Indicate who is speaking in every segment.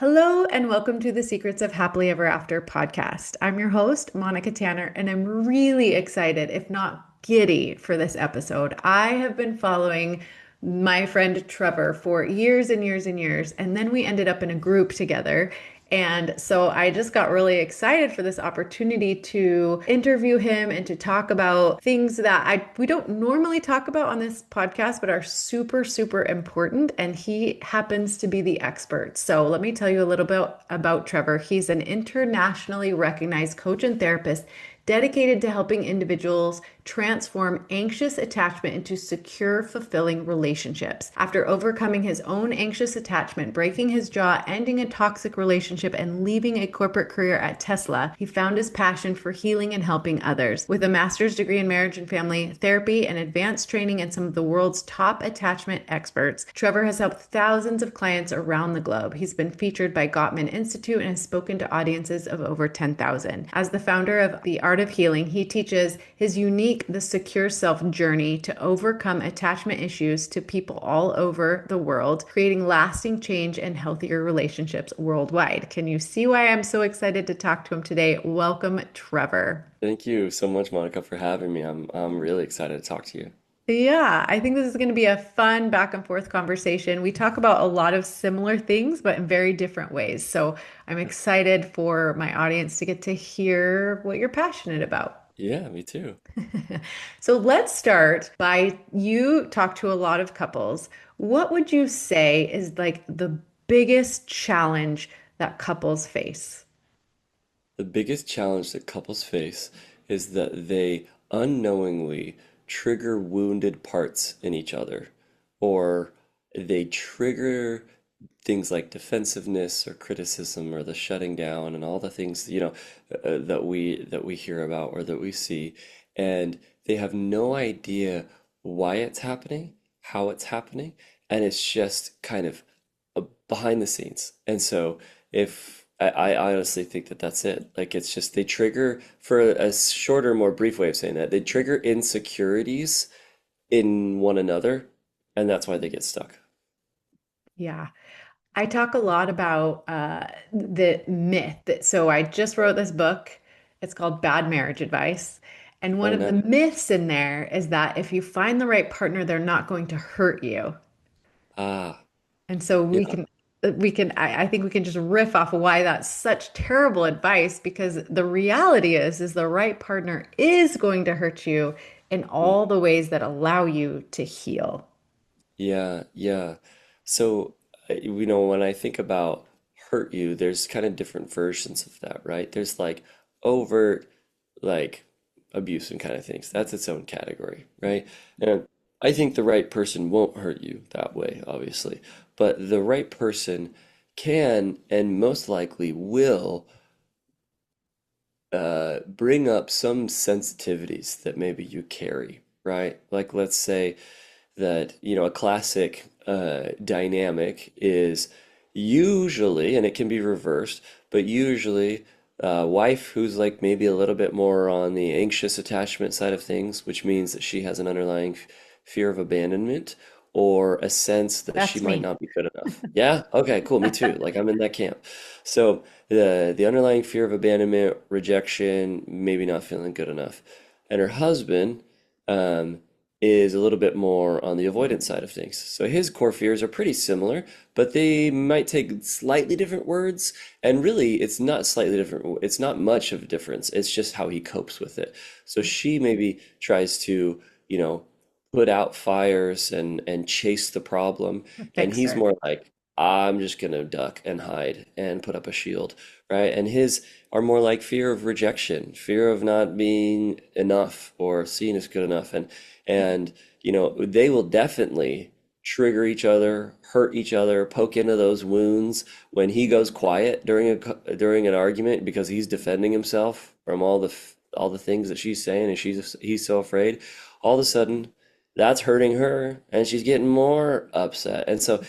Speaker 1: Hello, and welcome to the Secrets of Happily Ever After podcast. I'm your host, Monica Tanner, and I'm really excited, if not giddy, for this episode. I have been following my friend Trevor for years and years and years, and then we ended up in a group together. And so I just got really excited for this opportunity to interview him and to talk about things that we don't normally talk about on this podcast, but are super, super important. And he happens to be the expert. So let me tell you a little bit about Trevor. He's an internationally recognized coach and therapist dedicated to helping individuals transform anxious attachment into secure, fulfilling relationships. After overcoming his own anxious attachment, breaking his jaw, ending a toxic relationship, and leaving a corporate career at Tesla, he found his passion for healing and helping others. With a master's degree in marriage and family therapy and advanced training in some of the world's top attachment experts, Trevor has helped thousands of clients around the globe. He's been featured by Gottman Institute and has spoken to audiences of over 10,000. As the founder of The Art of Healing, he teaches his unique The Secure Self journey to overcome attachment issues to people all over the world, creating lasting change and healthier relationships worldwide. Can you see why I'm so excited to talk to him today? Welcome, Trevor.
Speaker 2: Thank you so much, Monica, for having me. I'm really excited to talk to you.
Speaker 1: Yeah, I think this is going to be a fun back and forth conversation. We talk about a lot of similar things, but in very different ways. So I'm excited for my audience to get to hear what you're passionate about.
Speaker 2: Yeah, me too.
Speaker 1: So let's start by you talk to a lot of couples. What would you say is like the biggest challenge that couples face?
Speaker 2: The biggest challenge that couples face is that they unknowingly trigger wounded parts in each other, or they trigger things like defensiveness or criticism or the shutting down and all the things, that we hear about or that we see, and they have no idea why it's happening, how it's happening, and it's just kind of behind the scenes. And so I honestly think that that's it. Like it's just they trigger, for a shorter, more brief way of saying that, they trigger insecurities in one another, and that's why they get stuck.
Speaker 1: Yeah. I talk a lot about the myth that, so I just wrote this book. It's called Bad Marriage Advice. And one
Speaker 2: Oh,
Speaker 1: of the
Speaker 2: no.
Speaker 1: myths in there is that if you find the right partner, they're not going to hurt you.
Speaker 2: Ah,
Speaker 1: And so
Speaker 2: yeah,
Speaker 1: I think we can just riff off of why that's such terrible advice because the reality is the right partner is going to hurt you in
Speaker 2: mm,
Speaker 1: all the ways that allow you to heal.
Speaker 2: yeah, yeah. So, when I think about hurt you, there's kind of different versions of that, right? There's like overt, like abuse and kind of things. That's its own category, right? And I think the right person won't hurt you that way, obviously, but the right person can and most likely will bring up some sensitivities that maybe you carry, right? Like let's say that, a classic dynamic is usually, and it can be reversed, but usually wife who's like maybe a little bit more on the anxious attachment side of things, which means that she has an underlying fear of abandonment or a sense that she
Speaker 1: That's
Speaker 2: might
Speaker 1: me.
Speaker 2: not be good enough. Yeah? Okay, cool. Me too. Like I'm in that camp. So the underlying fear of abandonment, rejection, maybe not feeling good enough. And her husband um, is a little bit more on the avoidance side of things. So his core fears are pretty similar, but they might take slightly different words. And really, it's not slightly different. It's not much of a difference. It's just how he copes with it. So she maybe tries to, put out fires and chase the problem, and he's
Speaker 1: Fixer.
Speaker 2: more like, I'm just gonna duck and hide and put up a shield, right? And his are more like fear of rejection, fear of not being enough or seen as good enough, and they will definitely trigger each other, hurt each other, poke into those wounds. When he goes quiet during an argument because he's defending himself from all the things that she's saying, and he's so afraid, all of a sudden that's hurting her and she's getting more upset. And so,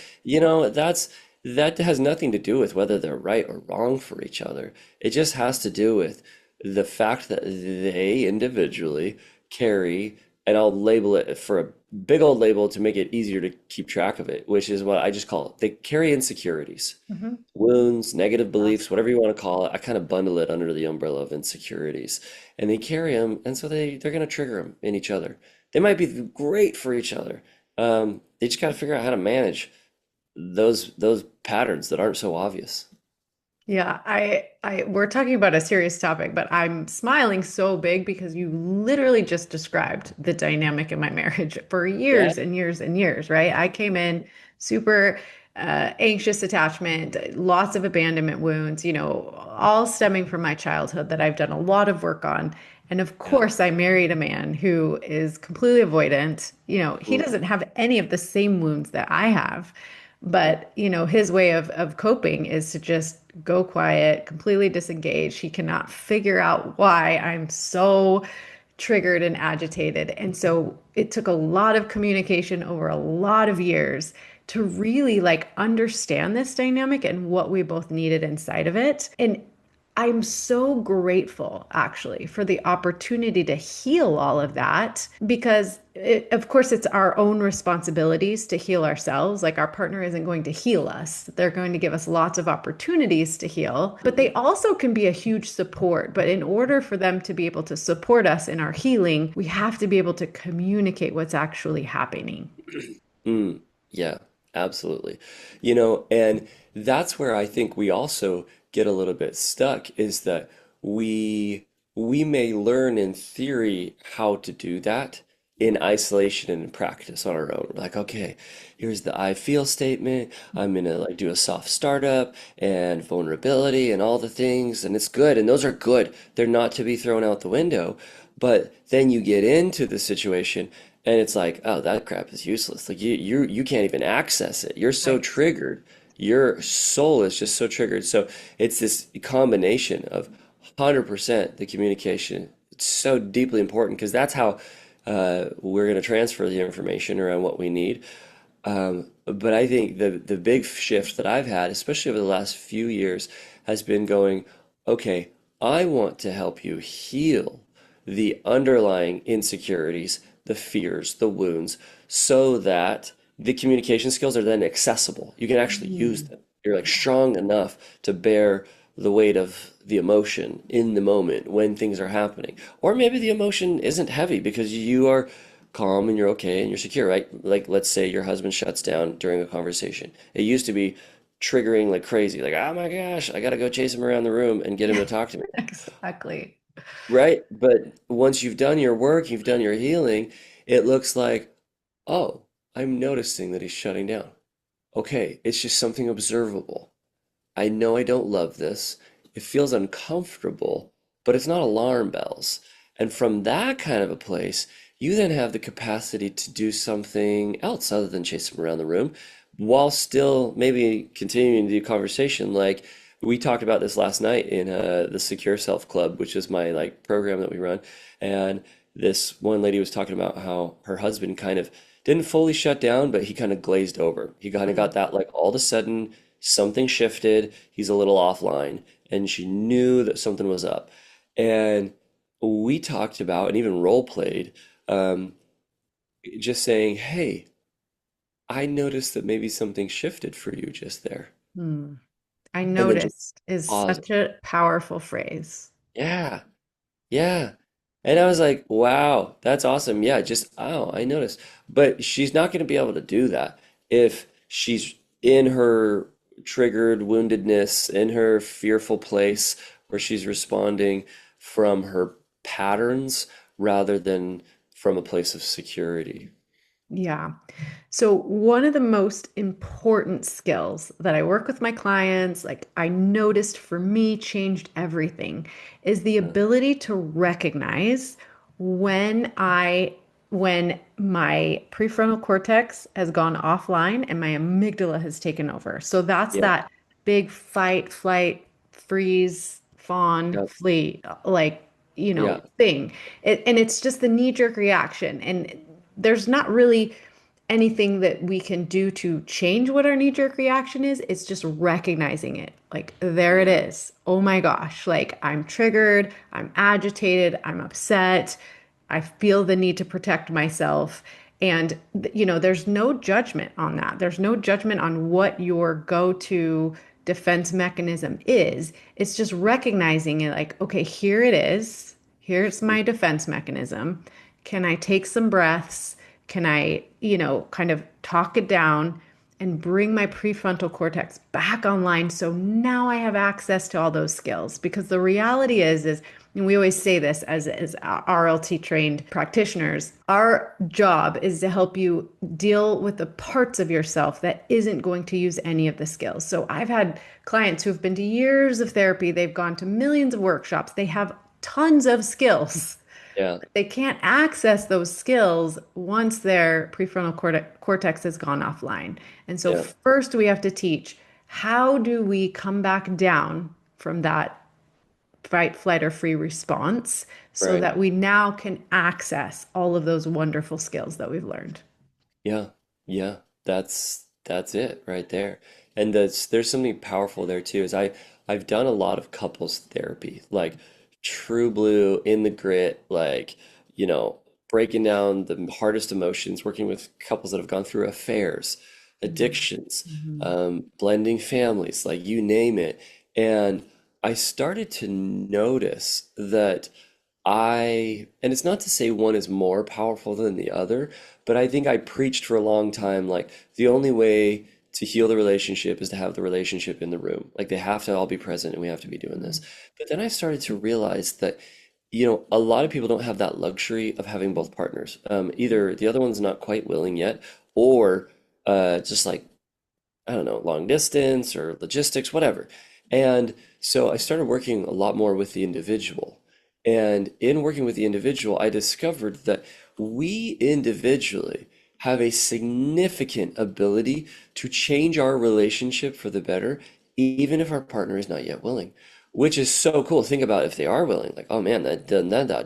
Speaker 2: that has nothing to do with whether they're right or wrong for each other. It just has to do with the fact that they individually carry and I'll label it for a big old label to make it easier to keep track of it, which is what I just call it. They carry insecurities,
Speaker 1: Hmm.
Speaker 2: wounds, negative beliefs, whatever you want to call it. I kind of bundle it under the umbrella of insecurities, and they carry them, and so they're going to trigger them in each other. They might be great for each other. They just got to figure out how to manage those patterns that aren't so obvious.
Speaker 1: Yeah, we're talking about a serious topic, but I'm smiling so big because you literally just described the dynamic in my marriage for
Speaker 2: Yeah.
Speaker 1: years and years and years, right? I came in super anxious attachment, lots of abandonment wounds, all stemming from my childhood that I've done a lot of work on. And of
Speaker 2: Yeah.
Speaker 1: course, I married a man who is completely avoidant. He
Speaker 2: Mm,
Speaker 1: doesn't have any of the same wounds that I have.
Speaker 2: yeah.
Speaker 1: But, his way of coping is to just go quiet, completely disengage. He cannot figure out why I'm so triggered and agitated. And so it took a lot of communication over a lot of years to really like understand this dynamic and what we both needed inside of it. And I'm so grateful actually for the opportunity to heal all of that because of course it's our own responsibilities to heal ourselves. Like our partner isn't going to heal us. They're going to give us lots of opportunities to heal, but they
Speaker 2: Mhm.
Speaker 1: also can be a huge support. But in order for them to be able to support us in our healing, we have to be able to communicate what's actually happening.
Speaker 2: Mm, yeah, absolutely. And that's where I think we also get a little bit stuck is that we we may learn in theory how to do that in isolation and in practice on our own. We're like, okay, here's the I feel statement. I'm gonna like do a soft startup and vulnerability and all the things, and it's good. And those are good. They're not to be thrown out the window. But then you get into the situation and it's like, oh, that crap is useless. Like you can't even access it. You're so
Speaker 1: Right.
Speaker 2: triggered. Your soul is just so triggered. So it's this combination of 100% the communication. It's so deeply important because that's how we're going to transfer the information around what we need. But I think the big shift that I've had, especially over the last few years, has been going, okay, I want to help you heal the underlying insecurities, the fears, the wounds, so that the communication skills are then accessible. You can actually use
Speaker 1: Mm.
Speaker 2: them. You're like strong enough to bear the weight of the emotion in the moment when things are happening. Or maybe the emotion isn't heavy because you are calm and you're okay and you're secure, right? Like, let's say your husband shuts down during a conversation. It used to be triggering like crazy, like, oh my gosh, I gotta go chase him around the room and get him to talk to me.
Speaker 1: Exactly.
Speaker 2: Right? But once you've done your work, you've done your healing, it looks like, oh, I'm noticing that he's shutting down. Okay, it's just something observable. I know I don't love this. It feels uncomfortable, but it's not alarm bells. And from that kind of a place, you then have the capacity to do something else other than chase them around the room while still maybe continuing to do conversation. Like we talked about this last night in the Secure Self Club, which is my like program that we run. And this one lady was talking about how her husband kind of didn't fully shut down, but he kind of glazed over. He kind of got that like all of a sudden something shifted, he's a little offline, and she knew that something was up. And we talked about and even role played, um, just saying, hey, I noticed that maybe something shifted for you just there.
Speaker 1: Hmm. I
Speaker 2: And then just
Speaker 1: noticed is
Speaker 2: pause.
Speaker 1: such a powerful phrase.
Speaker 2: Yeah, yeah. And I was like, wow, that's awesome. Yeah, just, oh, I noticed. But she's not going to be able to do that if she's in her triggered woundedness, in her fearful place where she's responding from her patterns rather than from a place of security.
Speaker 1: Yeah. So, one of the most important skills that I work with my clients, like I noticed for me changed everything, is the
Speaker 2: Uh,
Speaker 1: ability to recognize when when my prefrontal cortex has gone offline and my amygdala has taken over. So that's
Speaker 2: yeah,
Speaker 1: that big fight, flight, freeze, fawn,
Speaker 2: yeah,
Speaker 1: flee, like,
Speaker 2: yeah.
Speaker 1: thing. And it's just the knee-jerk reaction. And there's not really anything that we can do to change what our knee-jerk reaction is. It's just recognizing it. Like, there it is. Oh my gosh. Like, I'm triggered, I'm agitated, I'm upset. I feel the need to protect myself. And, there's no judgment on that. There's no judgment on what your go-to defense mechanism is. It's just recognizing it like, okay, here it is. Here's my defense mechanism. Can I take some breaths? Can I, kind of talk it down and bring my prefrontal cortex back online so now I have access to all those skills? Because the reality is, and we always say this as RLT trained practitioners, our job is to help you deal with the parts of yourself that isn't going to use any of the skills. So I've had clients who have been to years of therapy, they've gone to millions of workshops, they have tons of skills.
Speaker 2: Yeah.
Speaker 1: They can't access those skills once their prefrontal cortex has gone offline. And so,
Speaker 2: Yeah.
Speaker 1: first, we have to teach how do we come back down from that fight, flight, or free response so
Speaker 2: Right.
Speaker 1: that we now can access all of those wonderful skills that we've learned.
Speaker 2: Yeah, yeah, that's it right there. And there's something powerful there too. Is I've done a lot of couples therapy, like true blue in the grit, like, you know, breaking down the hardest emotions, working with couples that have gone through affairs, addictions,
Speaker 1: Mhm.
Speaker 2: blending families, like you name it. And I started to notice that and it's not to say one is more powerful than the other, but I think I preached for a long time, like the only way to heal the relationship is to have the relationship in the room. Like they have to all be present and we have to be doing this. But then I started to realize that, a lot of people don't have that luxury of having both partners. Either the other one's not quite willing yet, or just like I don't know, long distance or logistics, whatever. And so I started working a lot more with the individual. And in working with the individual, I discovered that we individually have a significant ability to change our relationship for the better, even if our partner is not yet willing, which is so cool. Think about if they are willing, like, oh man, that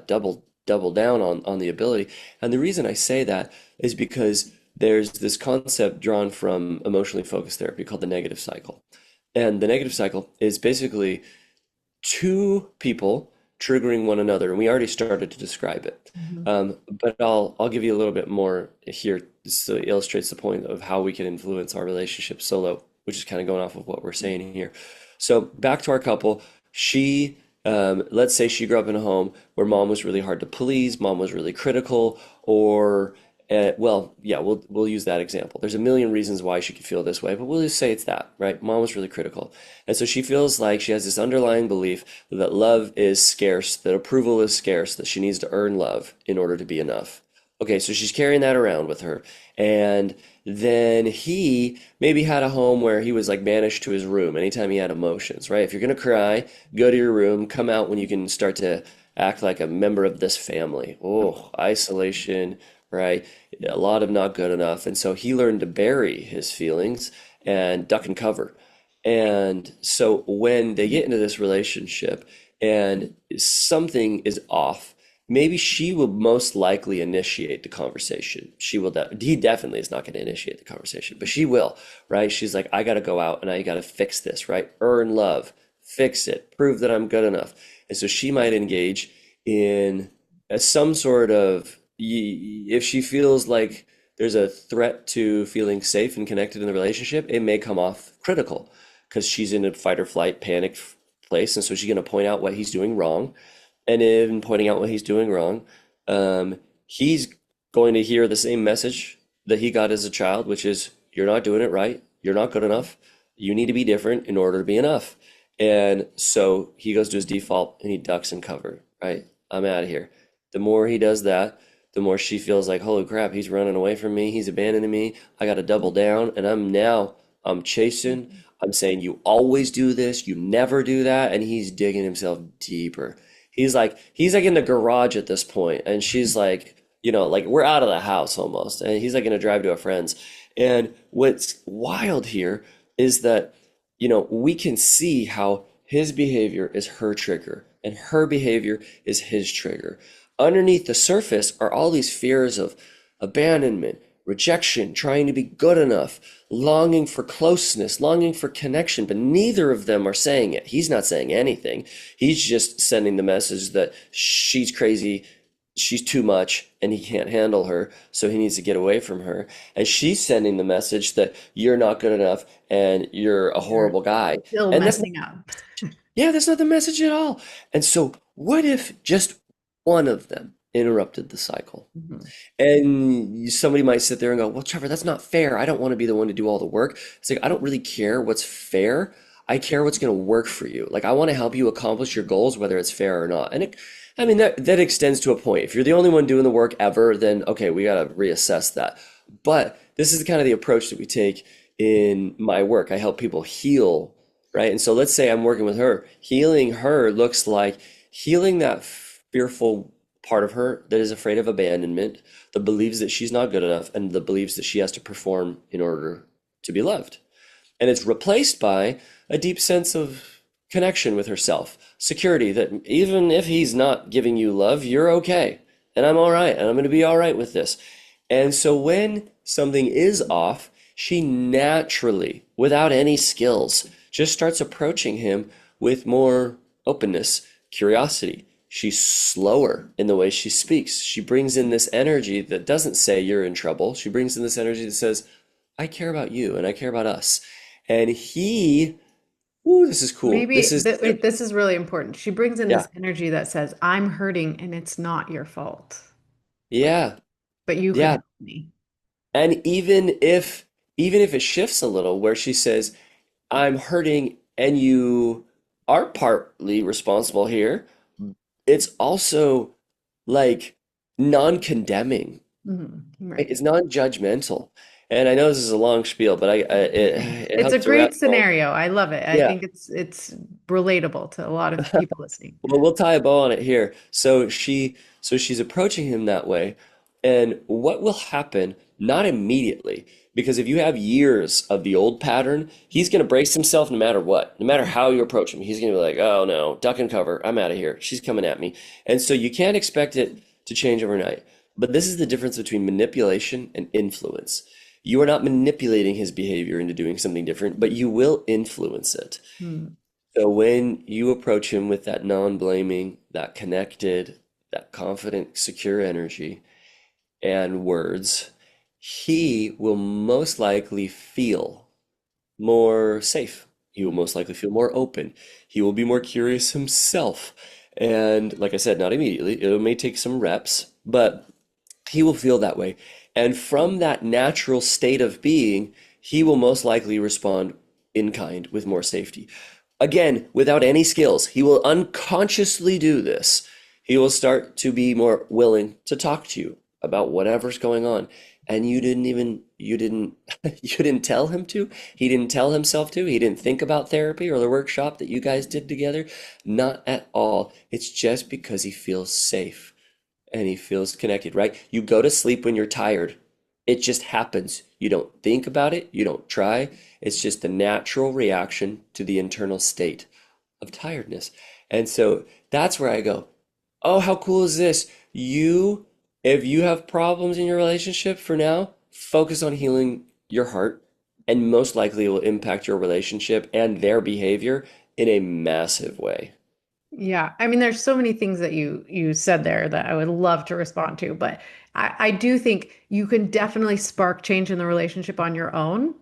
Speaker 2: double down on the ability. And the reason I say that is because there's this concept drawn from emotionally focused therapy called the negative cycle. And the negative cycle is basically two people triggering one another, and we already started to describe it.
Speaker 1: Mhm.
Speaker 2: But I'll give you a little bit more here so it illustrates the point of how we can influence our relationship solo, which is kind of going off of what we're saying here. So back to our couple, let's say she grew up in a home where mom was really hard to please, mom was really critical, or well, yeah, we'll use that example. There's a million reasons why she could feel this way, but we'll just say it's that, right? Mom was really critical. And so she feels like she has this underlying belief that love is scarce, that approval is scarce, that she needs to earn love in order to be enough. Okay, so she's carrying that around with her. And then he maybe had a home where he was like banished to his room anytime he had emotions, right? If you're gonna cry, go to your room, come out when you can start to act like a member of this family. Oh, isolation, right? A lot of not good enough. And so he learned to bury his feelings and duck and cover. And so when they get into this relationship and something is off, maybe she will most likely initiate the conversation. He definitely is not going to initiate the conversation, but she will, right? She's like, I got to go out and I got to fix this, right? Earn love, fix it, prove that I'm good enough. And so she might engage in some sort of, if she feels like there's a threat to feeling safe and connected in the relationship, it may come off critical because she's in a fight or flight panic place. And so she's going to point out what he's doing wrong. And in pointing out what he's doing wrong, he's going to hear the same message that he got as a child, which is, you're not doing it right. You're not good enough. You need to be different in order to be enough. And so he goes to his default and he ducks and cover, right? I'm out of here. The more he does that, the more she feels like, holy crap, he's running away from me. He's abandoning me. I got to double down. And I'm chasing. I'm saying, you always do this. You never do that. And he's digging himself deeper. He's like in the garage at this point, and she's like, like we're out of the house almost, and he's like gonna drive to a friend's. And what's wild here is that, we can see how his behavior is her trigger and her behavior is his trigger. Underneath the surface are all these fears of abandonment, rejection, trying to be good enough, longing for closeness, longing for connection, but neither of them are saying it. He's not saying anything. He's just sending the message that she's crazy, she's too much and he can't handle her, so he needs to get away from her. And she's sending the message that you're not good enough and you're a
Speaker 1: You're
Speaker 2: horrible guy.
Speaker 1: still
Speaker 2: And that's
Speaker 1: messing up.
Speaker 2: yeah, that's not the message at all. And so, what if just one of them interrupted the cycle?
Speaker 1: Mhm.
Speaker 2: And somebody might sit there and go, "Well, Trevor, that's not fair. I don't want to be the one to do all the work." It's like, I don't really care what's fair. I care what's going to work for you. Like, I want to help you accomplish your goals, whether it's fair or not. And I mean, that extends to a point. If you're the only one doing the work ever, then okay, we got to reassess that. But this is kind of the approach that we take in my work. I help people heal, right? And so let's say I'm working with her. Healing her looks like healing that fearful part of her that is afraid of abandonment, that believes that she's not good enough, and that believes that she has to perform in order to be loved. And it's replaced by a deep sense of connection with herself, security that even if he's not giving you love, you're okay. And I'm all right. And I'm going to be all right with this. And so when something is off, she naturally, without any skills, just starts approaching him with more openness, curiosity. She's slower in the way she speaks. She brings in this energy that doesn't say you're in trouble. She brings in this energy that says, I care about you and I care about us. And he, ooh, this is cool. This
Speaker 1: Maybe
Speaker 2: is,
Speaker 1: this is really important. She brings in
Speaker 2: yeah,
Speaker 1: this energy that says, I'm hurting and it's not your fault,
Speaker 2: yeah,
Speaker 1: but you could
Speaker 2: yeah.
Speaker 1: help me.
Speaker 2: And even if it shifts a little where she says, I'm hurting and you are partly responsible here, it's also like non-condemning. Right?
Speaker 1: Right.
Speaker 2: It's non-judgmental. And I know this is a long spiel, but it
Speaker 1: It's a
Speaker 2: helps to wrap
Speaker 1: great
Speaker 2: it all.
Speaker 1: scenario. I love it. I
Speaker 2: Yeah.
Speaker 1: think it's relatable to a lot of people listening.
Speaker 2: Well, we'll tie a bow on it here. So she's approaching him that way, and what will happen? Not immediately, because if you have years of the old pattern, he's going to brace himself no matter what, no matter how you approach him. He's going to be like, "Oh no, duck and cover. I'm out of here. She's coming at me," and so you can't expect it to change overnight. But this is the difference between manipulation and influence. You are not manipulating his behavior into doing something different, but you will influence it.
Speaker 1: Hmm.
Speaker 2: So when you approach him with that non-blaming, that connected, that confident, secure energy and words, he will most likely feel more safe. He will most likely feel more open. He will be more curious himself. And like I said, not immediately. It may take some reps, but he will feel that way. And from that natural state of being, he will most likely respond in kind with more safety. Again, without any skills, he will unconsciously do this. He will start to be more willing to talk to you about whatever's going on. And you didn't tell him to. He didn't tell himself to. He didn't think about therapy or the workshop that you guys did together. Not at all. It's just because he feels safe and he feels connected, right? You go to sleep when you're tired. It just happens. You don't think about it, you don't try. It's just a natural reaction to the internal state of tiredness. And so that's where I go, oh, how cool is this? If you have problems in your relationship for now, focus on healing your heart, and most likely it will impact your relationship and their behavior in a massive way.
Speaker 1: Yeah, I mean, there's so many things that you said there that I would love to respond to, but I do think you can definitely spark change in the relationship on your own,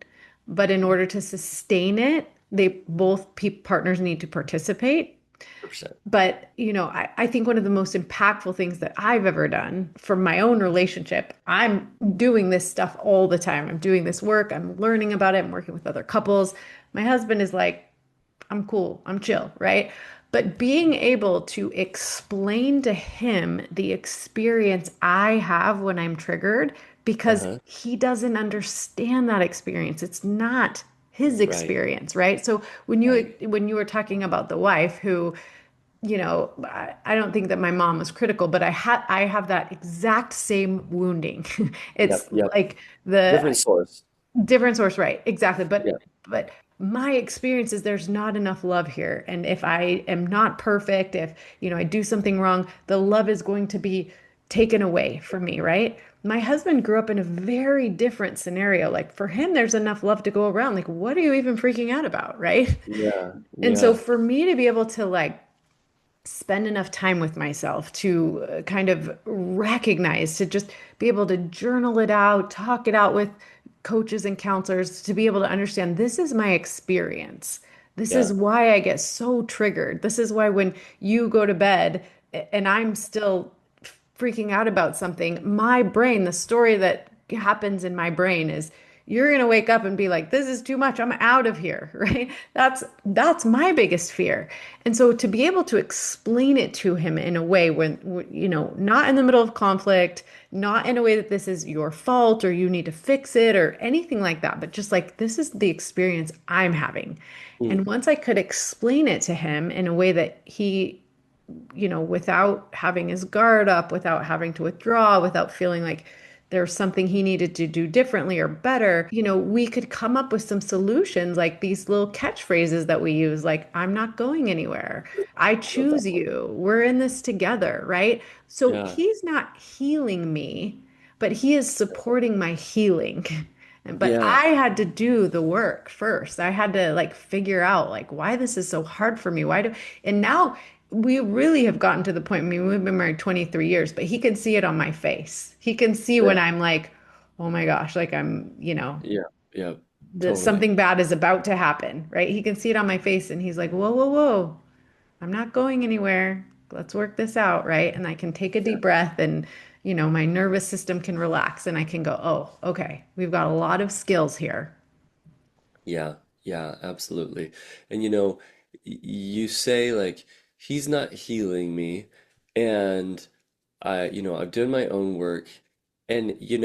Speaker 1: but in order to sustain it, they both pe partners need to participate.
Speaker 2: 100%.
Speaker 1: But, I think one of the most impactful things that I've ever done for my own relationship, I'm doing this stuff all the time. I'm doing this work, I'm learning about it, I'm working with other couples. My husband is like, I'm cool, I'm chill, right? But being able to explain to him the experience I have when I'm triggered, because
Speaker 2: Uh-huh.
Speaker 1: he doesn't understand that experience. It's not his
Speaker 2: Right.
Speaker 1: experience, right? So
Speaker 2: Right.
Speaker 1: when you were talking about the wife who, I don't think that my mom was critical, but I have that exact same wounding. It's
Speaker 2: Yep. Yep.
Speaker 1: like the
Speaker 2: Different source.
Speaker 1: different source, right? Exactly.
Speaker 2: Yeah.
Speaker 1: But my experience is there's not enough love here. And if I am not perfect, if, I do something wrong, the love is going to be taken away from me, right? My husband grew up in a very different scenario. Like for him, there's enough love to go around. Like, what are you even freaking out about, right?
Speaker 2: Yeah.
Speaker 1: And so
Speaker 2: Yeah.
Speaker 1: for me to be able to like spend enough time with myself to kind of recognize, to just be able to journal it out, talk it out with coaches and counselors, to be able to understand this is my experience. This is
Speaker 2: Yeah.
Speaker 1: why I get so triggered. This is why when you go to bed and I'm still freaking out about something, my brain, the story that happens in my brain is you're going to wake up and be like, this is too much. I'm out of here, right? That's my biggest fear. And so to be able to explain it to him in a way when, not in the middle of conflict, not in a way that this is your fault or you need to fix it or anything like that, but just like this is the experience I'm having.
Speaker 2: Mm.
Speaker 1: And once I could explain it to him in a way that he without having his guard up, without having to withdraw, without feeling like there's something he needed to do differently or better, we could come up with some solutions like these little catchphrases that we use, like, I'm not going anywhere. I
Speaker 2: I love that
Speaker 1: choose
Speaker 2: one.
Speaker 1: you. We're in this together, right? So
Speaker 2: Yeah.
Speaker 1: he's not healing me, but he is supporting my healing. But
Speaker 2: Yeah.
Speaker 1: I had to do the work first. I had to like figure out like why this is so hard for me. And now we really have gotten to the point. I mean, we've been married 23 years, but he can see it on my face. He can see
Speaker 2: Yeah.
Speaker 1: when I'm like, oh my gosh, like
Speaker 2: Yeah. Yeah. Totally.
Speaker 1: something bad is about to happen, right? He can see it on my face and he's like, whoa, whoa, whoa, I'm not going anywhere. Let's work this out, right? And I can take a
Speaker 2: Yeah.
Speaker 1: deep breath and, my nervous system can relax and I can go, oh, okay, we've got a lot of skills here.
Speaker 2: Yeah, yeah, absolutely. And you say like he's not healing me, and I've done my own work, and in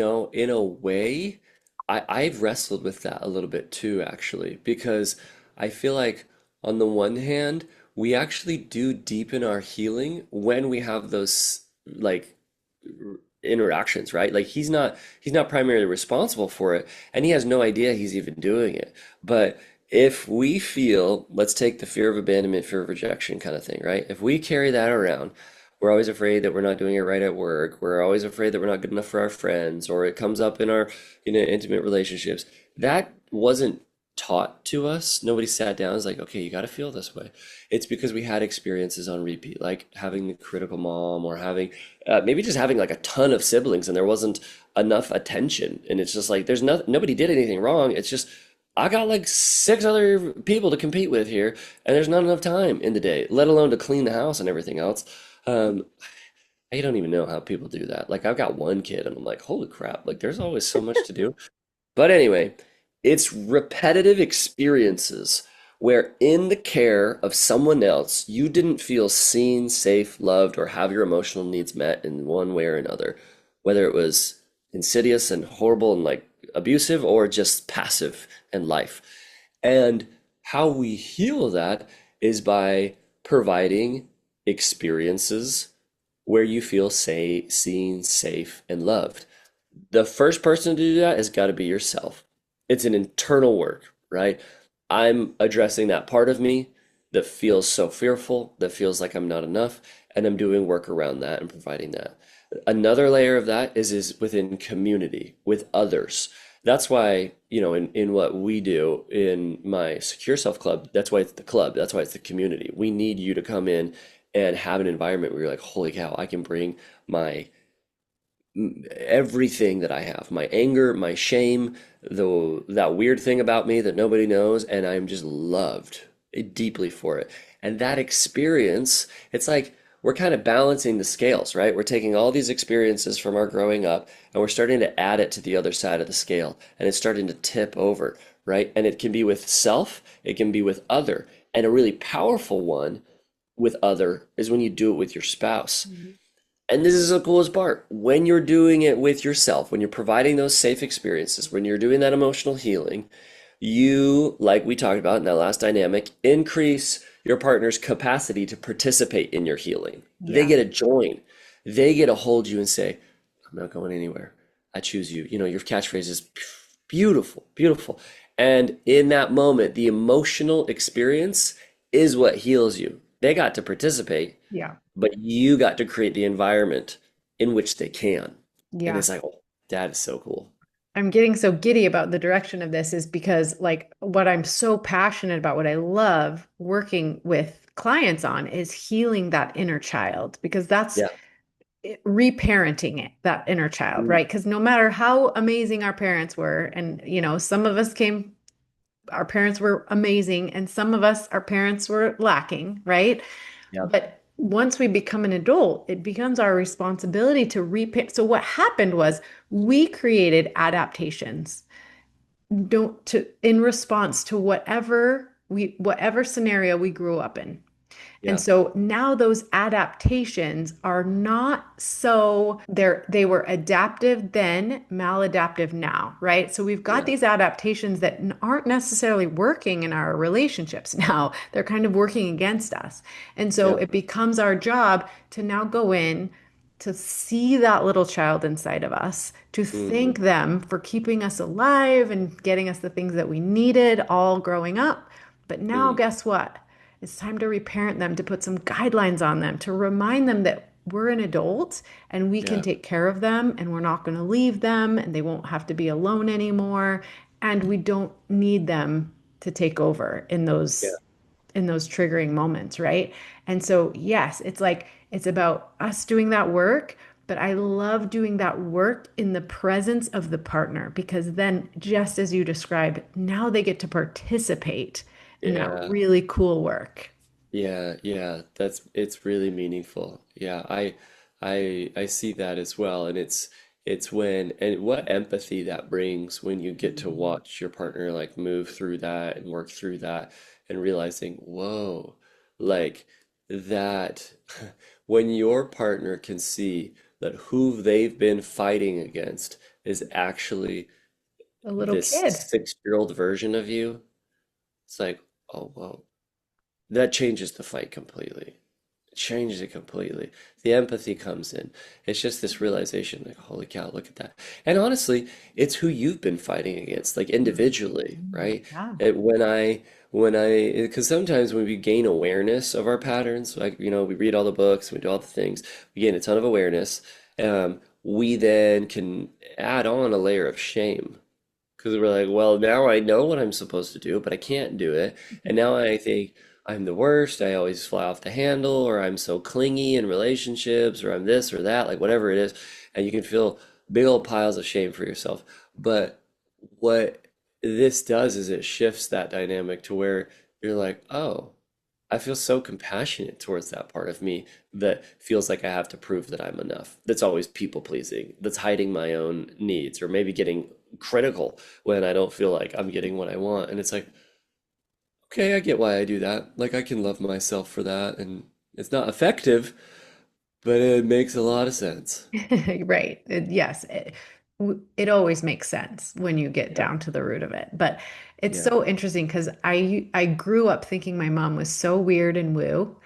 Speaker 2: a way, I've wrestled with that a little bit too, actually, because I feel like on the one hand, we actually do deepen our healing when we have those like interactions, right? Like he's not primarily responsible for it, and he has no idea he's even doing it. But if we feel, let's take the fear of abandonment, fear of rejection kind of thing, right? If we carry that around, we're always afraid that we're not doing it right at work. We're always afraid that we're not good enough for our friends, or it comes up in our, intimate relationships. That wasn't taught to us. Nobody sat down and was like, okay, you got to feel this way. It's because we had experiences on repeat, like having the critical mom, or having maybe just having like a ton of siblings and there wasn't enough attention. And it's just like there's nobody did anything wrong. It's just I got like six other people to compete with here, and there's not enough time in the day, let alone to clean the house and everything else. Um, I don't even know how people do that. Like I've got one kid, and I'm like, holy crap! Like there's always so much to do. But anyway, it's repetitive experiences where, in the care of someone else, you didn't feel seen, safe, loved, or have your emotional needs met in one way or another, whether it was insidious and horrible and like abusive or just passive and life. And how we heal that is by providing experiences where you feel seen, safe, and loved. The first person to do that has got to be yourself. It's an internal work, right? I'm addressing that part of me that feels so fearful, that feels like I'm not enough, and I'm doing work around that and providing that. Another layer of that is within community with others. That's why, in what we do in my Secure Self Club, that's why it's the club. That's why it's the community. We need you to come in and have an environment where you're like, holy cow, I can bring my everything that I have, my anger, my shame, that weird thing about me that nobody knows, and I'm just loved deeply for it. And that experience, it's like we're kind of balancing the scales, right? We're taking all these experiences from our growing up and we're starting to add it to the other side of the scale, and it's starting to tip over, right? And it can be with self, it can be with other. And a really powerful one with other is when you do it with your spouse.
Speaker 1: Mhm.
Speaker 2: And this is the coolest part. When you're doing it with yourself, when you're providing those safe experiences, when you're doing that emotional healing, you, like we talked about in that last dynamic, increase your partner's capacity to participate in your healing. They
Speaker 1: Yeah.
Speaker 2: get to join. They get to hold you and say, I'm not going anywhere. I choose you. Your catchphrase is beautiful, beautiful. And in that moment, the emotional experience is what heals you. They got to participate,
Speaker 1: Yeah.
Speaker 2: but you got to create the environment in which they can. And
Speaker 1: Yeah.
Speaker 2: it's like, oh, that is so cool.
Speaker 1: I'm getting so giddy about the direction of this is because like what I'm so passionate about, what I love working with clients on is healing that inner child because that's
Speaker 2: Yeah.
Speaker 1: reparenting it, that inner child,
Speaker 2: Mm.
Speaker 1: right? Because no matter how amazing our parents were, and some of us our parents were amazing, and some of us, our parents were lacking, right?
Speaker 2: Yeah.
Speaker 1: But once we become an adult, it becomes our responsibility to reparent. So what happened was we created adaptations don't to in response to whatever scenario we grew up in. And
Speaker 2: Yeah.
Speaker 1: so now those adaptations are not so they were adaptive then, maladaptive now, right? So we've got
Speaker 2: Yeah.
Speaker 1: these adaptations that aren't necessarily working in our relationships now. They're kind of working against us. And so
Speaker 2: Yeah.
Speaker 1: it becomes our job to now go in to see that little child inside of us, to
Speaker 2: Hmm.
Speaker 1: thank them for keeping us alive and getting us the things that we needed all growing up. But now,
Speaker 2: Hmm.
Speaker 1: guess what? It's time to reparent them, to put some guidelines on them, to remind them that we're an adult and we can
Speaker 2: Yeah.
Speaker 1: take care of them and we're not going to leave them and they won't have to be alone anymore. And we don't need them to take over
Speaker 2: Yeah.
Speaker 1: in those triggering moments, right? And so, yes, it's like it's about us doing that work, but I love doing that work in the presence of the partner because then, just as you described, now they get to participate in that
Speaker 2: Yeah.
Speaker 1: really cool work.
Speaker 2: Yeah, yeah, it's really meaningful. Yeah, I see that as well, and it's when and what empathy that brings when you get to
Speaker 1: Mhm.
Speaker 2: watch your partner like move through that and work through that and realizing, whoa, like that when your partner can see that who they've been fighting against is actually
Speaker 1: A little
Speaker 2: this
Speaker 1: kid.
Speaker 2: 6-year-old version of you, it's like, oh, whoa, that changes the fight completely. It changes it completely. The empathy comes in. It's just this realization, like, holy cow, look at that. And honestly, it's who you've been fighting against, like individually,
Speaker 1: Mhm.
Speaker 2: right?
Speaker 1: Yeah.
Speaker 2: Because sometimes when we gain awareness of our patterns, like, we read all the books, we do all the things, we gain a ton of awareness. We then can add on a layer of shame because we're like, well, now I know what I'm supposed to do, but I can't do it. And now I think I'm the worst. I always fly off the handle, or I'm so clingy in relationships, or I'm this or that, like whatever it is. And you can feel big old piles of shame for yourself. But what this does is it shifts that dynamic to where you're like, oh, I feel so compassionate towards that part of me that feels like I have to prove that I'm enough. That's always people pleasing, that's hiding my own needs, or maybe getting critical when I don't feel like I'm getting what I want. And it's like, okay, I get why I do that. Like, I can love myself for that. And it's not effective, but it makes a lot of sense.
Speaker 1: Right. Yes. It always makes sense when you get
Speaker 2: Yeah.
Speaker 1: down to the root of it. But it's
Speaker 2: Yeah.
Speaker 1: so interesting because I grew up thinking my mom was so weird and woo,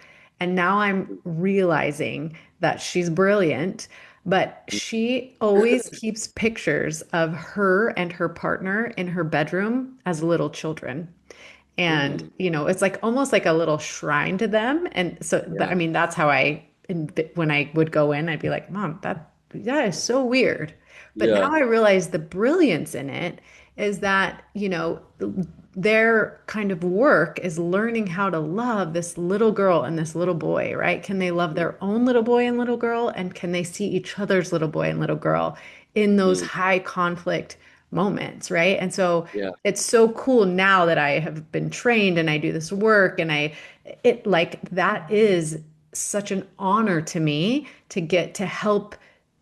Speaker 1: and now I'm realizing that she's brilliant, but she always keeps pictures of her and her partner in her bedroom as little children. And,
Speaker 2: Mm,
Speaker 1: it's like almost like a little shrine to them. And so, I
Speaker 2: yeah.
Speaker 1: mean, that's how when I would go in, I'd be like, Mom, that is so weird. But now
Speaker 2: Yeah.
Speaker 1: I realize the brilliance in it is that, their kind of work is learning how to love this little girl and this little boy, right? Can they love
Speaker 2: Mm,
Speaker 1: their own little boy and little girl? And can they see each other's little boy and little girl in those
Speaker 2: mm,
Speaker 1: high conflict moments, right? And so
Speaker 2: yeah.
Speaker 1: it's so cool now that I have been trained and I do this work and it like that is such an honor to me to get to help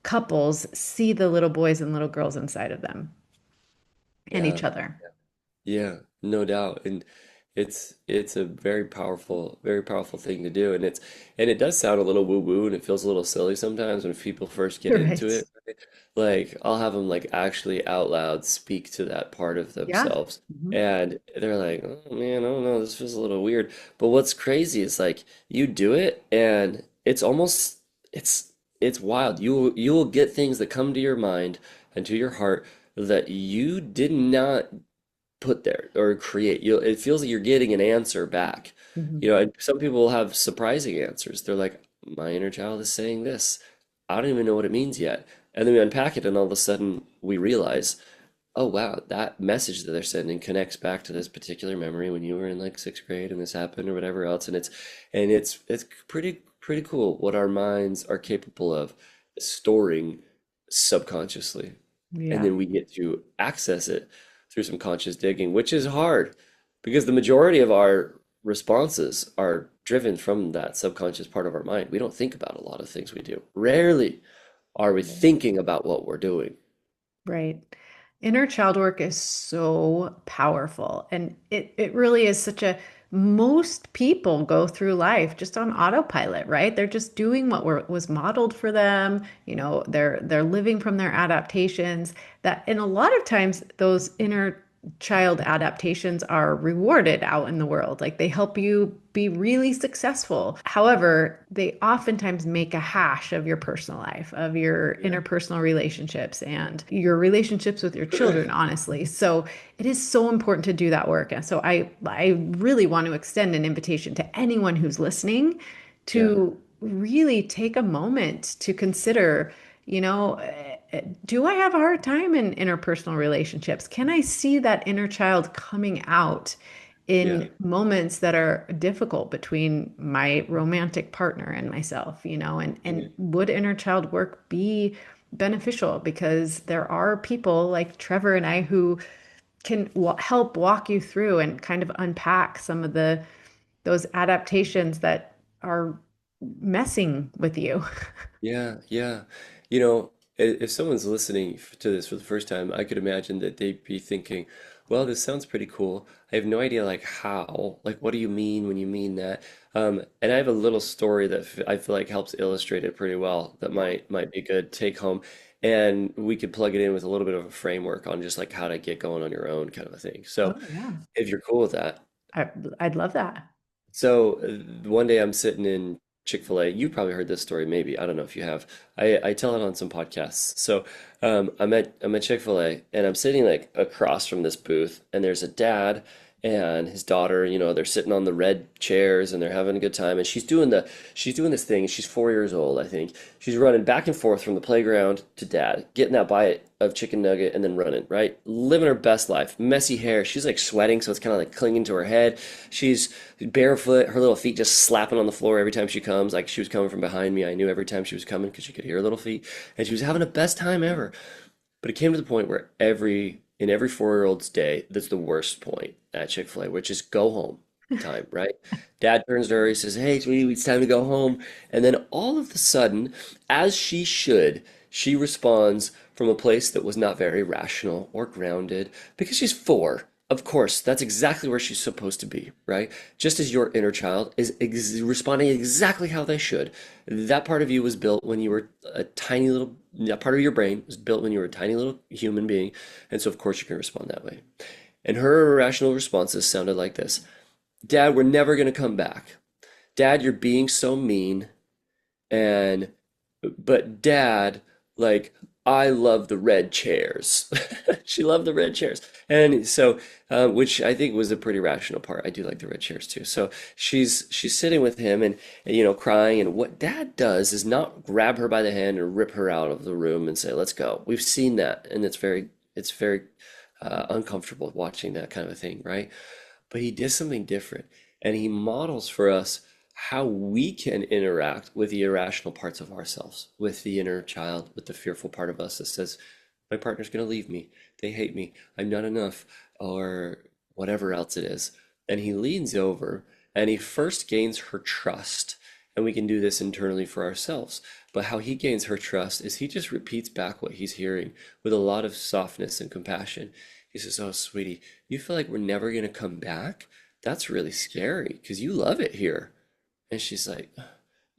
Speaker 1: couples see the little boys and little girls inside of them and
Speaker 2: Yeah.
Speaker 1: each other.
Speaker 2: Yeah, no doubt. And it's a very powerful thing to do. And it does sound a little woo-woo and it feels a little silly sometimes when people first get into
Speaker 1: Right.
Speaker 2: it. Right? Like I'll have them like actually out loud speak to that part of
Speaker 1: Yeah.
Speaker 2: themselves.
Speaker 1: Mhm.
Speaker 2: And they're like, oh man, I don't know, this feels a little weird. But what's crazy is like you do it and it's it's wild. You will get things that come to your mind and to your heart that you did not put there or create. It feels like you're getting an answer back.
Speaker 1: Mhm.
Speaker 2: And some people will have surprising answers. They're like, my inner child is saying this. I don't even know what it means yet. And then we unpack it, and all of a sudden we realize, oh wow, that message that they're sending connects back to this particular memory when you were in like sixth grade and this happened or whatever else. And it's pretty cool what our minds are capable of storing subconsciously. And
Speaker 1: Yeah.
Speaker 2: then we get to access it through some conscious digging, which is hard because the majority of our responses are driven from that subconscious part of our mind. We don't think about a lot of things we do. Rarely are we thinking about what we're doing.
Speaker 1: Right. Inner child work is so powerful. And it really is such a, most people go through life just on autopilot, right? They're just doing what was modeled for them. They're living from their adaptations that, and a lot of times those inner child adaptations are rewarded out in the world. Like they help you be really successful. However, they oftentimes make a hash of your personal life, of your
Speaker 2: Yeah.
Speaker 1: interpersonal relationships and your relationships with your children, honestly. So it is so important to do that work. And so I really want to extend an invitation to anyone who's listening
Speaker 2: Yeah.
Speaker 1: to really take a moment to consider, do I have a hard time in interpersonal relationships? Can I see that inner child coming out
Speaker 2: Yeah.
Speaker 1: in moments that are difficult between my romantic partner and myself, and
Speaker 2: Yeah.
Speaker 1: would inner child work be beneficial? Because there are people like Trevor and I who can help walk you through and kind of unpack some of those adaptations that are messing with you.
Speaker 2: Yeah, yeah. You know, if someone's listening to this for the first time, I could imagine that they'd be thinking, well, this sounds pretty cool. I have no idea like how, like what do you mean when you mean that? And I have a little story that I feel like helps illustrate it pretty well that
Speaker 1: Yeah.
Speaker 2: might be good take home. And we could plug it in with a little bit of a framework on just like how to get going on your own kind of a thing. So
Speaker 1: Oh, yeah.
Speaker 2: if you're cool with that.
Speaker 1: I, I'd love that.
Speaker 2: So one day I'm sitting in Chick-fil-A. You probably heard this story, maybe. I don't know if you have. I tell it on some podcasts. So I'm at Chick-fil-A and I'm sitting like across from this booth, and there's a dad and his daughter. They're sitting on the red chairs and they're having a good time. And she's doing this thing. She's 4 years old, I think. She's running back and forth from the playground to dad, getting that bite of chicken nugget and then running, right? Living her best life. Messy hair. She's like sweating, so it's kind of like clinging to her head. She's barefoot, her little feet just slapping on the floor every time she comes. Like she was coming from behind me. I knew every time she was coming because she could hear her little feet. And she was having the best time ever. But it came to the point where in every 4-year-old's day, that's the worst point at Chick-fil-A, which is go home time, right? Dad turns to her, he says, "Hey, sweetie, it's time to go home." And then all of a sudden, as she should, she responds from a place that was not very rational or grounded because she's 4. Of course, that's exactly where she's supposed to be, right? Just as your inner child is responding exactly how they should. That part of you was built when you were a tiny little, that part of your brain was built when you were a tiny little human being. And so, of course, you can respond that way. And her irrational responses sounded like this: "Dad, we're never going to come back. Dad, you're being so mean. And, but Dad, like, I love the red chairs." She loved the red chairs. And so, which I think was a pretty rational part. I do like the red chairs too. So she's sitting with him and crying. And what Dad does is not grab her by the hand and rip her out of the room and say, "Let's go." We've seen that, and it's very uncomfortable watching that kind of a thing, right? But he did something different, and he models for us how we can interact with the irrational parts of ourselves, with the inner child, with the fearful part of us that says, "My partner's going to leave me. They hate me. I'm not enough," or whatever else it is. And he leans over and he first gains her trust. And we can do this internally for ourselves. But how he gains her trust is he just repeats back what he's hearing with a lot of softness and compassion. He says, "Oh, sweetie, you feel like we're never going to come back? That's really scary because you love it here." And she's like,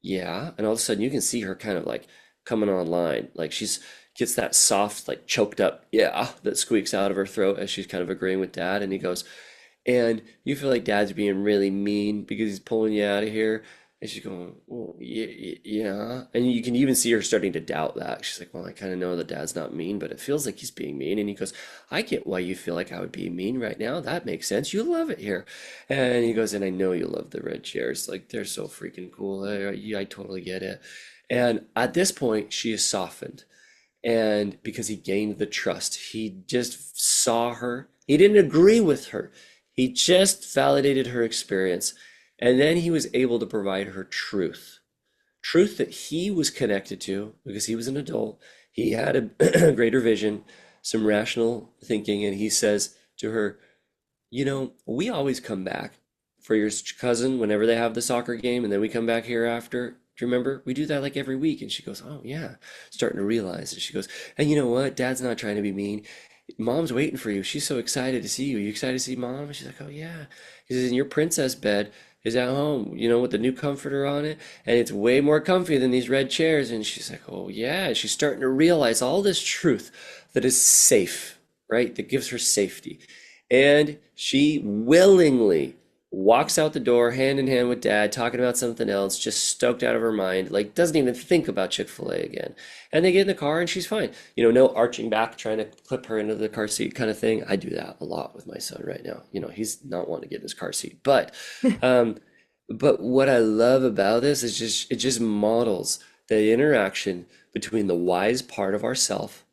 Speaker 2: "Yeah." And all of a sudden you can see her kind of like coming online. Like she's gets that soft, like choked up "yeah" that squeaks out of her throat as she's kind of agreeing with dad. And he goes, "And you feel like dad's being really mean because he's pulling you out of here?" And she's going, "Well, yeah, yeah." And you can even see her starting to doubt that. She's like, "Well, I kind of know that dad's not mean, but it feels like he's being mean." And he goes, "I get why you feel like I would be mean right now. That makes sense. You love it here." And he goes, "And I know you love the red chairs. Like, they're so freaking cool. Yeah, I totally get it." And at this point, she is softened. And because he gained the trust, he just saw her. He didn't agree with her. He just validated her experience. And then he was able to provide her truth that he was connected to because he was an adult. He had a greater vision, some rational thinking, and he says to her, we always come back for your cousin whenever they have the soccer game, and then we come back here after. Do you remember? We do that like every week. And she goes, oh, yeah, starting to realize. And she goes, and you know what? Dad's not trying to be mean. Mom's waiting for you. She's so excited to see you. You excited to see mom? And she's like, oh, yeah. He says, and your princess bed is at home, with the new comforter on it. And it's way more comfy than these red chairs. And she's like, oh, yeah. And she's starting to realize all this truth that is safe, right? That gives her safety. And she willingly walks out the door hand in hand with dad, talking about something else, just stoked out of her mind, like doesn't even think about Chick-fil-A again. And they get in the car and she's fine. No arching back, trying to clip her into the car seat kind of thing. I do that a lot with my son right now. He's not wanting to get in his car seat. Um, but what I love about this is it just models the interaction between the wise part of ourself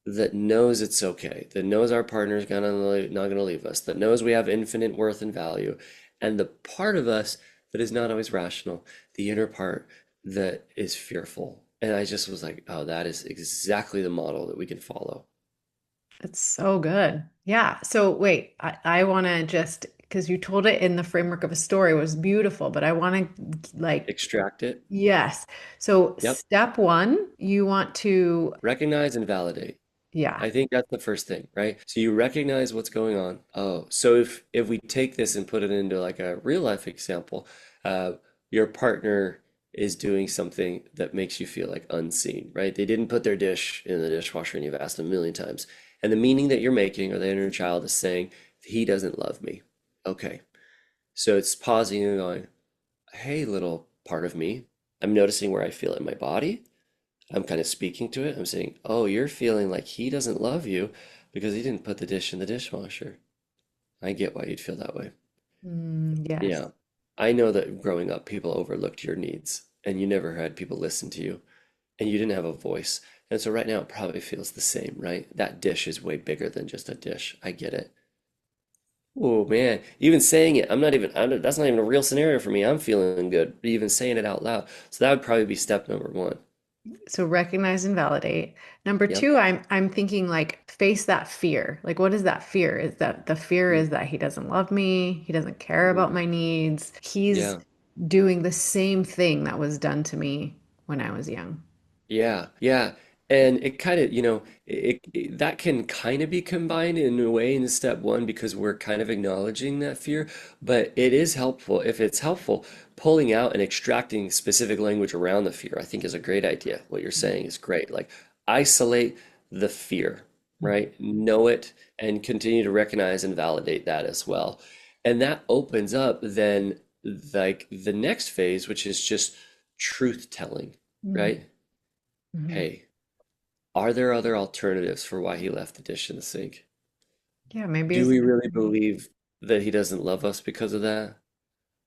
Speaker 2: that knows it's okay, that knows our partner's not gonna leave us, that knows we have infinite worth and value, and the part of us that is not always rational, the inner part that is fearful. And I just was like, oh, that is exactly the model that we can follow.
Speaker 1: It's so good. Yeah. So wait, I want to just, because you told it in the framework of a story, it was beautiful, but I want to like,
Speaker 2: Extract it.
Speaker 1: yes. So
Speaker 2: Yep.
Speaker 1: step one, you want to,
Speaker 2: Recognize and validate.
Speaker 1: yeah.
Speaker 2: I think that's the first thing, right? So you recognize what's going on. Oh, so if we take this and put it into like a real life example, uh, your partner is doing something that makes you feel like unseen, right? They didn't put their dish in the dishwasher and you've asked them a million times. And the meaning that you're making or the inner child is saying, he doesn't love me. Okay. So it's pausing and going, hey, little part of me, I'm noticing where I feel it in my body. I'm kind of speaking to it. I'm saying, oh, you're feeling like he doesn't love you because he didn't put the dish in the dishwasher. I get why you'd feel that way.
Speaker 1: Yes.
Speaker 2: Yeah. I know that growing up, people overlooked your needs and you never had people listen to you and you didn't have a voice. And so right now it probably feels the same, right? That dish is way bigger than just a dish. I get it. Oh man, even saying it, that's not even a real scenario for me. I'm feeling good, but even saying it out loud. So that would probably be step number one.
Speaker 1: So recognize and validate. Number
Speaker 2: Yep.
Speaker 1: two, I'm thinking like face that fear. Like what is that fear? Is that the fear is that he doesn't love me, he doesn't care
Speaker 2: Mhm.
Speaker 1: about my needs. He's
Speaker 2: Yeah.
Speaker 1: doing the same thing that was done to me when I was young.
Speaker 2: Yeah, yeah. And it kind of, that can kind of be combined in a way in step one because we're kind of acknowledging that fear, but it is helpful. If it's helpful, pulling out and extracting specific language around the fear, I think is a great idea. What you're saying is great. Like isolate the fear, right? Know it and continue to recognize and validate that as well. And that opens up then like the next phase, which is just truth telling,
Speaker 1: Mm-hmm.
Speaker 2: right?
Speaker 1: Mm-hmm.
Speaker 2: Hey, are there other alternatives for why he left the dish in the sink?
Speaker 1: Yeah, maybe
Speaker 2: Do
Speaker 1: it's
Speaker 2: we really believe that he doesn't love us because of that?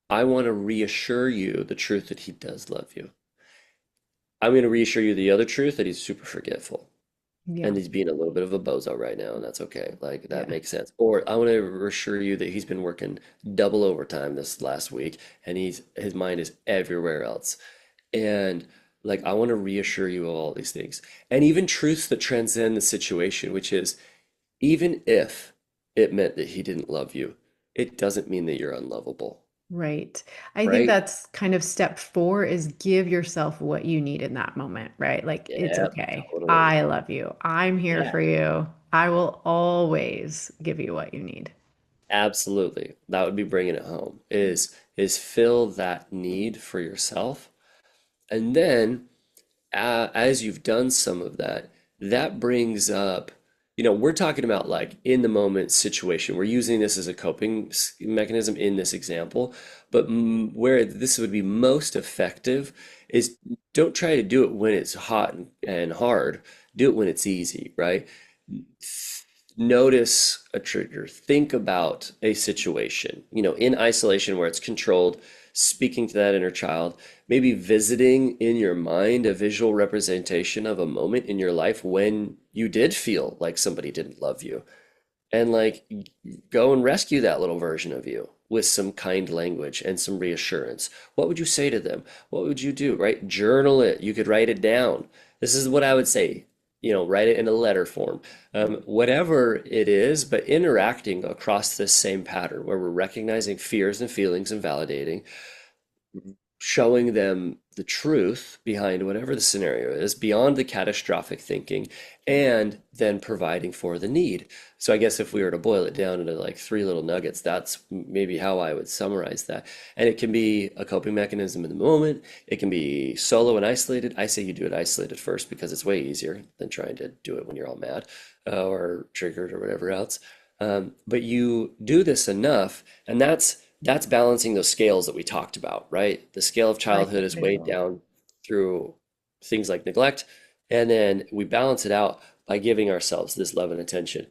Speaker 2: I want to reassure you the truth that he does love you. I'm going to reassure you the other truth that he's super forgetful
Speaker 1: yeah,
Speaker 2: and he's being a little bit of a bozo right now, and that's okay. Like that
Speaker 1: yeah.
Speaker 2: makes sense. Or I want to reassure you that he's been working double overtime this last week and his mind is everywhere else. And like I want to reassure you of all these things. And even truths that transcend the situation, which is even if it meant that he didn't love you, it doesn't mean that you're unlovable,
Speaker 1: Right. I think
Speaker 2: right?
Speaker 1: that's kind of step four is give yourself what you need in that moment, right? Like it's
Speaker 2: Yeah,
Speaker 1: okay.
Speaker 2: totally.
Speaker 1: I love you. I'm here
Speaker 2: Yeah,
Speaker 1: for you. I will always give you what you need.
Speaker 2: absolutely. That would be bringing it home. Is fill that need for yourself, and then as you've done some of that, that brings up, we're talking about like in the moment situation. We're using this as a coping mechanism in this example, but where this would be most effective is don't try to do it when it's hot and hard. Do it when it's easy, right? Notice a trigger. Think about a situation, in isolation where it's controlled. speaking to that inner child, maybe visiting in your mind a visual representation of a moment in your life when you did feel like somebody didn't love you, and like go and rescue that little version of you with some kind language and some reassurance. What would you say to them? What would you do, right? Journal it. You could write it down. This is what I would say. Write it in a letter form. Whatever it is, but interacting across this same pattern where we're recognizing fears and feelings and validating, showing them the truth behind whatever the scenario is, beyond the catastrophic thinking, and then providing for the need. So I guess if we were to boil it down into like three little nuggets, that's maybe how I would summarize that. And it can be a coping mechanism in the moment. It can be solo and isolated. I say you do it isolated first because it's way easier than trying to do it when you're all mad or triggered or whatever else. But you do this enough, and that's balancing those scales that we talked about, right? The scale of
Speaker 1: Like
Speaker 2: childhood is weighed
Speaker 1: visual.
Speaker 2: down through things like neglect, and then we balance it out by giving ourselves this love and attention.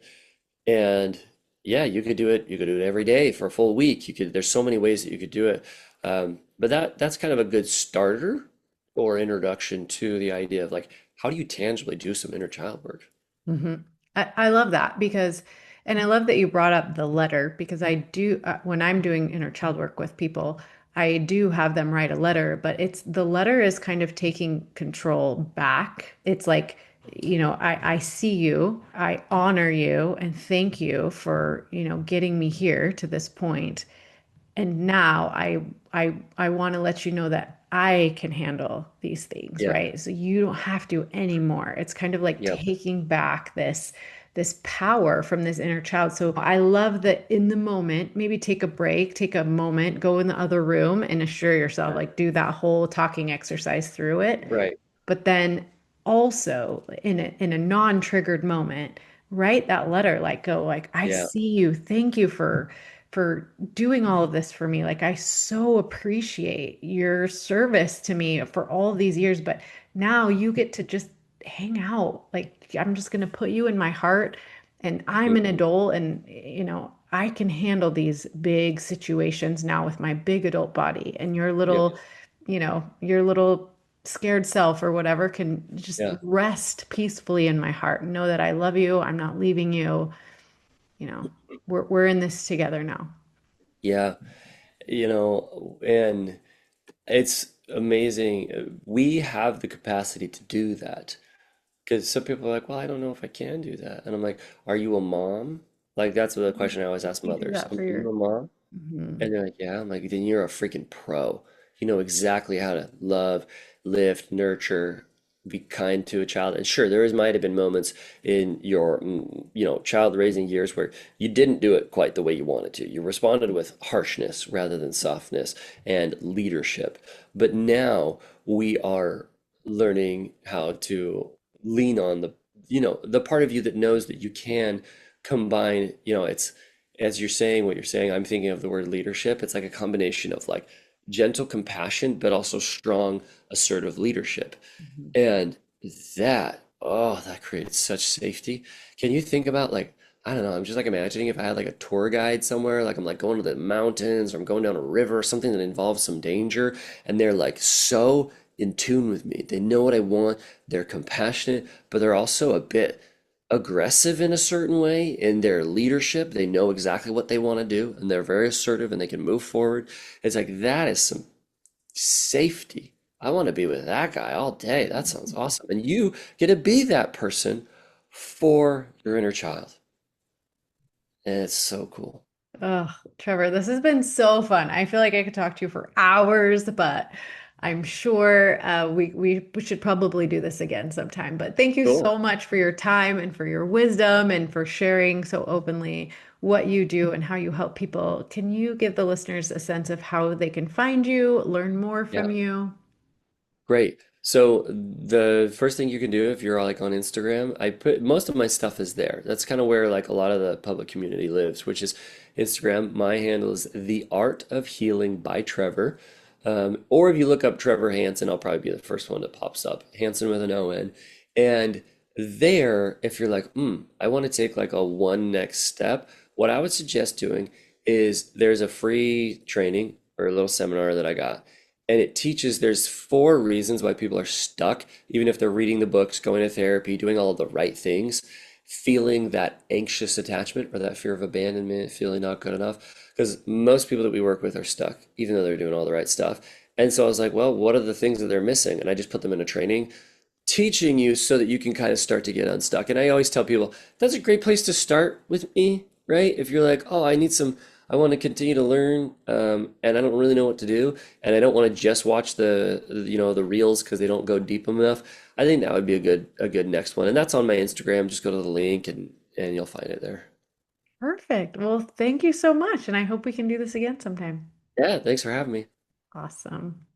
Speaker 2: And yeah, you could do it. You could do it every day for a full week. You could. There's so many ways that you could do it. But that's kind of a good starter or introduction to the idea of like, how do you tangibly do some inner child work?
Speaker 1: Hmm. I love that because, and I love that you brought up the letter because I do, when I'm doing inner child work with people, I do have them write a letter, but it's the letter is kind of taking control back. It's like, I see you, I honor you, and thank you for, getting me here to this point. And now I want to let you know that I can handle these things,
Speaker 2: Yeah.
Speaker 1: right? So you don't have to anymore. It's kind of like
Speaker 2: Yep.
Speaker 1: taking back this power from this inner child. So I love that in the moment, maybe take a break, take a moment, go in the other room and assure yourself,
Speaker 2: Yeah.
Speaker 1: like do that whole talking exercise through it.
Speaker 2: Right.
Speaker 1: But then also in a non-triggered moment, write that letter, like go like, I
Speaker 2: Yeah.
Speaker 1: see you. Thank you for doing all of this for me. Like I so appreciate your service to me for all of these years, but now you get to just hang out. Like I'm just gonna put you in my heart and I'm an
Speaker 2: Hmm.
Speaker 1: adult and I can handle these big situations now with my big adult body and
Speaker 2: Yep.
Speaker 1: your little scared self or whatever can just
Speaker 2: Yeah.
Speaker 1: rest peacefully in my heart and know that I love you. I'm not leaving you. You know, we're in this together now.
Speaker 2: Yeah. And it's amazing. We have the capacity to do that because some people are like, well, I don't know if I can do that. And I'm like, are you a mom? Like, that's the question I always ask
Speaker 1: You do
Speaker 2: mothers.
Speaker 1: that
Speaker 2: Are
Speaker 1: for
Speaker 2: you
Speaker 1: your
Speaker 2: a mom?
Speaker 1: Mhm.
Speaker 2: And they're like, yeah. I'm like, then you're a freaking pro. You know exactly how to love, lift, nurture, be kind to a child. And sure, might have been moments in your, child raising years where you didn't do it quite the way you wanted to. You responded with harshness rather than softness and leadership. But now we are learning how to lean on the part of you that knows that you can combine, it's as you're saying what you're saying, I'm thinking of the word leadership. It's like a combination of like gentle compassion, but also strong, assertive leadership.
Speaker 1: Mhm.
Speaker 2: And that creates such safety. Can you think about like, I don't know, I'm just like imagining if I had like a tour guide somewhere, like I'm like going to the mountains or I'm going down a river or something that involves some danger, and they're like so in tune with me. They know what I want, they're compassionate, but they're also a bit aggressive in a certain way in their leadership. They know exactly what they want to do and they're very assertive and they can move forward. It's like that is some safety. I want to be with that guy all day. That sounds awesome. And you get to be that person for your inner child. And it's so cool.
Speaker 1: Oh, Trevor, this has been so fun. I feel like I could talk to you for hours, but I'm sure we should probably do this again sometime. But thank you
Speaker 2: Cool.
Speaker 1: so much for your time and for your wisdom and for sharing so openly what you do and how you help people. Can you give the listeners a sense of how they can find you, learn more
Speaker 2: Yeah.
Speaker 1: from you?
Speaker 2: Great. So the first thing you can do if you're like on Instagram, I put most of my stuff is there. That's kind of where like a lot of the public community lives, which is Instagram. My handle is The Art of Healing by Trevor. Or if you look up Trevor Hanson, I'll probably be the first one that pops up. Hanson with an O-N. And there, if you're like, I want to take like a one next step, what I would suggest doing is there's a free training or a little seminar that I got. And it teaches there's four reasons why people are stuck, even if they're reading the books, going to therapy, doing all of the right things, feeling that anxious attachment or that fear of abandonment, feeling not good enough. Because most people that we work with are stuck, even though they're doing all the right stuff. And so I was like, well, what are the things that they're missing? And I just put them in a training teaching you so that you can kind of start to get unstuck. And I always tell people that's a great place to start with me, right? If you're like, oh, I want to continue to learn, and I don't really know what to do, and I don't want to just watch the reels because they don't go deep enough. I think that would be a good next one, and that's on my Instagram. Just go to the link and you'll find it there.
Speaker 1: Perfect. Well, thank you so much. And I hope we can do this again sometime.
Speaker 2: Yeah, thanks for having me.
Speaker 1: Awesome.